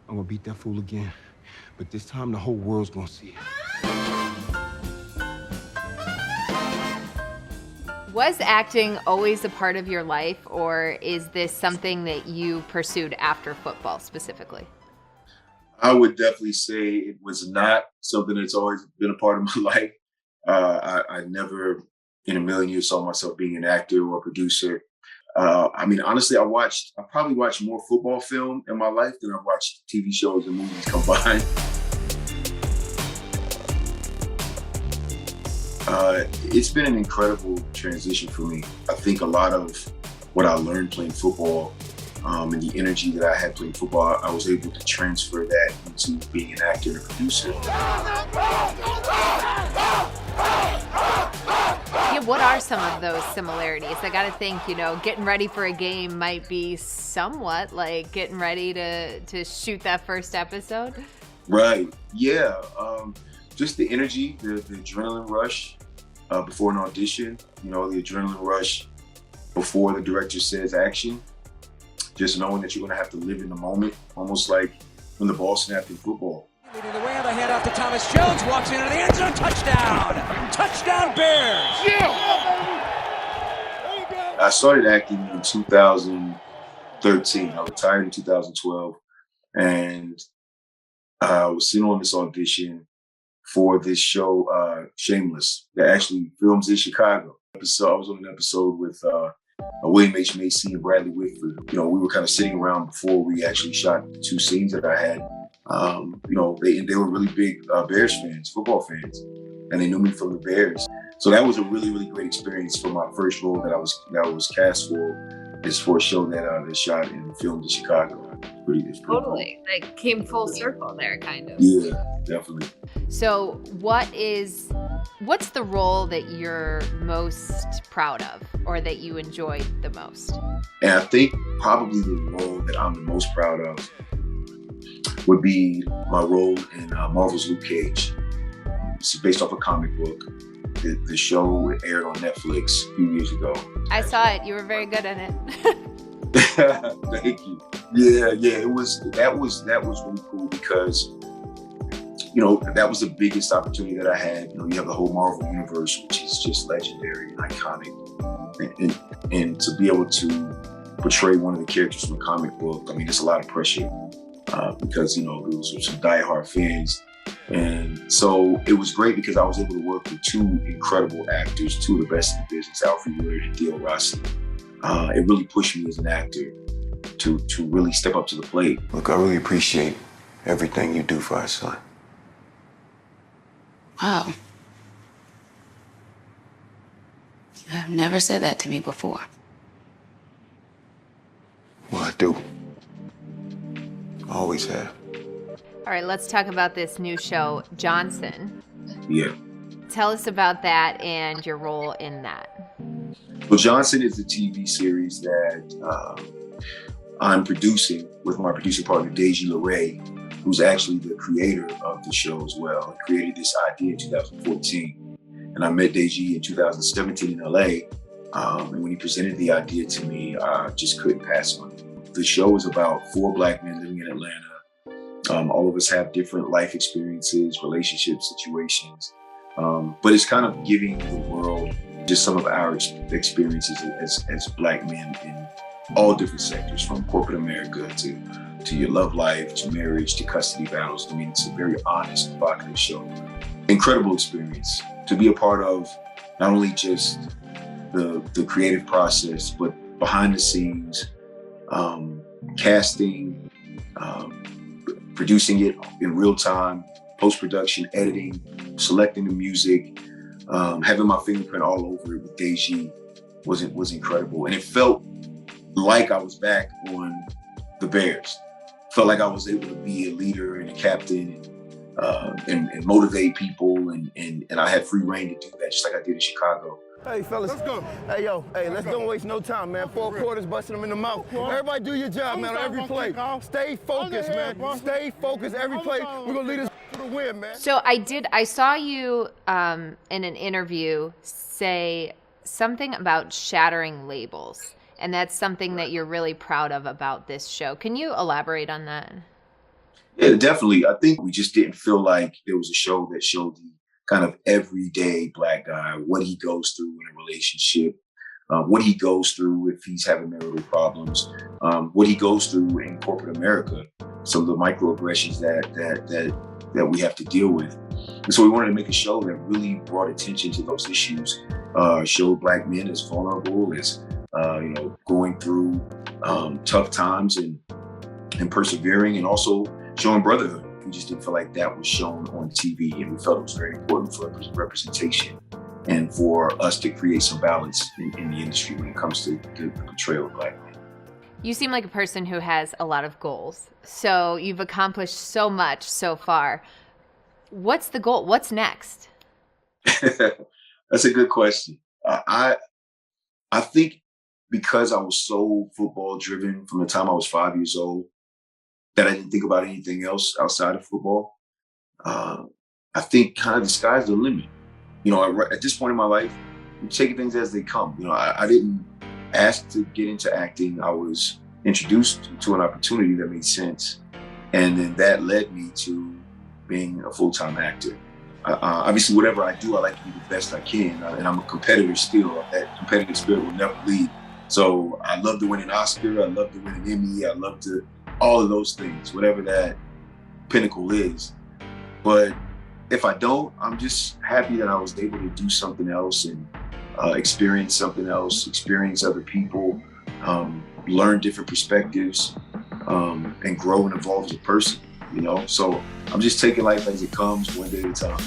I'm gonna beat that fool again. But this time, the whole world's gonna see it. Was acting always a part of your life, or is this something that you pursued after football specifically? I would definitely say it was not something that's always been a part of my life. I never in a million years saw myself being an actor or a producer. I mean, honestly, I probably watched more football film in my life than I've watched TV shows and movies combined. It's been an incredible transition for me. I think a lot of what I learned playing football and the energy that I had playing football, I was able to transfer that into being an actor and a producer. Yeah, what are some of those similarities? I got to think, getting ready for a game might be somewhat like getting ready to shoot that first episode. Right. Yeah. Just the energy, the adrenaline rush before an audition, the adrenaline rush before the director says action. Just knowing that you're going to have to live in the moment, almost like when the ball snapped in football. Leading the way on the handoff to Thomas Jones, walks into the end zone, touchdown! Touchdown Bears! Yeah! I started acting in 2013. I retired in 2012, and I was sitting on this audition for this show, Shameless, that actually films in Chicago. So I was on an episode with William H. Macy and Bradley Whitford. We were kind of sitting around before we actually shot the two scenes that I had. They were really big Bears fans, football fans, and they knew me from the Bears. So that was a really, really great experience for my first role that I was cast for. Is for a show that shot and filmed in Chicago. It's pretty Totally. cool. Like came full circle there, kind of. Yeah, definitely. So what's the role that you're most proud of or that you enjoyed the most? And I think probably the role that I'm the most proud of would be my role in Marvel's Luke Cage. It's based off a comic book. The show aired on Netflix a few years ago. I saw it. You were very good in it. Thank you. Yeah. That was really cool because that was the biggest opportunity that I had. You have the whole Marvel universe, which is just legendary and iconic, and to be able to portray one of the characters from a comic book. I mean, it's a lot of pressure because those were some diehard fans. And so it was great because I was able to work with two incredible actors, two of the best in the business, Alfred Woodard and Theo Rossi. It really pushed me as an actor to really step up to the plate. Look, I really appreciate everything you do for our son. Wow. You have never said that to me before. Well, I do. I always have. All right, let's talk about this new show, Johnson. Yeah. Tell us about that and your role in that. Well, Johnson is the TV series that I'm producing with my producing partner, Deji LeRae, who's actually the creator of the show as well. He created this idea in 2014. And I met Deji in 2017 in LA. And when he presented the idea to me, I just couldn't pass on it. The show is about 4 Black men living in Atlanta. All of us have different life experiences, relationship situations. But it's kind of giving the world just some of our experiences as Black men in all different sectors, from corporate America to your love life, to marriage, to custody battles. I mean, it's a very honest, provocative show. Incredible experience to be a part of, not only just the creative process, but behind the scenes, casting, producing it in real time, post-production, editing, selecting the music, having my fingerprint all over it with Deji was incredible. And it felt like I was back on the Bears. Felt like I was able to be a leader and a captain and motivate people. And I had free reign to do that, just like I did in Chicago. Hey, fellas. Let's go. Hey, yo. Hey, let's don't waste no time, man. 4 quarters, busting them in the mouth. Everybody do your job, man, on every play. Stay focused, man. Stay focused every play. We're going to lead us to the win, man. So I saw you in an interview say something about shattering labels. And that's something that you're really proud of about this show. Can you elaborate on that? Yeah, definitely. I think we just didn't feel like there was a show that showed the kind of everyday Black guy, what he goes through in a relationship, what he goes through if he's having marital problems, what he goes through in corporate America, some of the microaggressions that we have to deal with. And so we wanted to make a show that really brought attention to those issues, showed Black men as vulnerable, as going through tough times and persevering, and also showing brotherhood. We just didn't feel like that was shown on TV, and we felt it was very important for representation and for us to create some balance in the industry when it comes to the portrayal of Black men. You seem like a person who has a lot of goals. So you've accomplished so much so far. What's the goal? What's next? That's a good question. I think because I was so football driven from the time I was 5 years old, that I didn't think about anything else outside of football. I think kind of the sky's the limit. At this point in my life, I'm taking things as they come. I didn't ask to get into acting. I was introduced to an opportunity that made sense. And then that led me to being a full-time actor. Obviously, whatever I do, I like to be the best I can. And I'm a competitor still. That competitive spirit will never leave. So I love to win an Oscar. I love to win an Emmy. I love to all of those things, whatever that pinnacle is. But if I don't, I'm just happy that I was able to do something else and experience something else, experience other people, learn different perspectives, and grow and evolve as a person, So I'm just taking life as it comes, one day at a time.